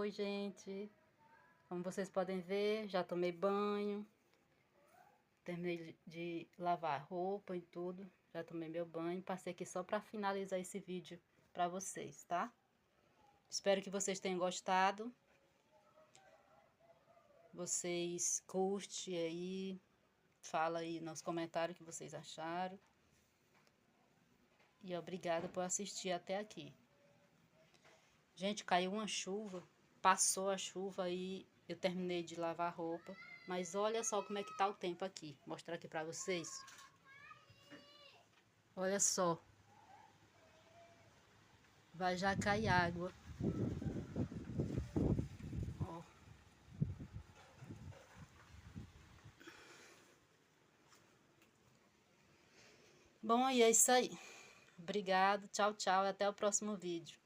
Oi, gente. Como vocês podem ver, já tomei banho. Terminei de lavar roupa e tudo. Já tomei meu banho. Passei aqui só para finalizar esse vídeo para vocês, tá? Espero que vocês tenham gostado. Vocês curtem aí. Fala aí nos comentários o que vocês acharam. E obrigada por assistir até aqui. Gente, caiu uma chuva. Passou a chuva e eu terminei de lavar a roupa. Mas olha só como é que tá o tempo aqui. Vou mostrar aqui pra vocês. Olha só. Vai já cair água. Ó. Bom, e é isso aí. Obrigado, tchau, tchau e até o próximo vídeo.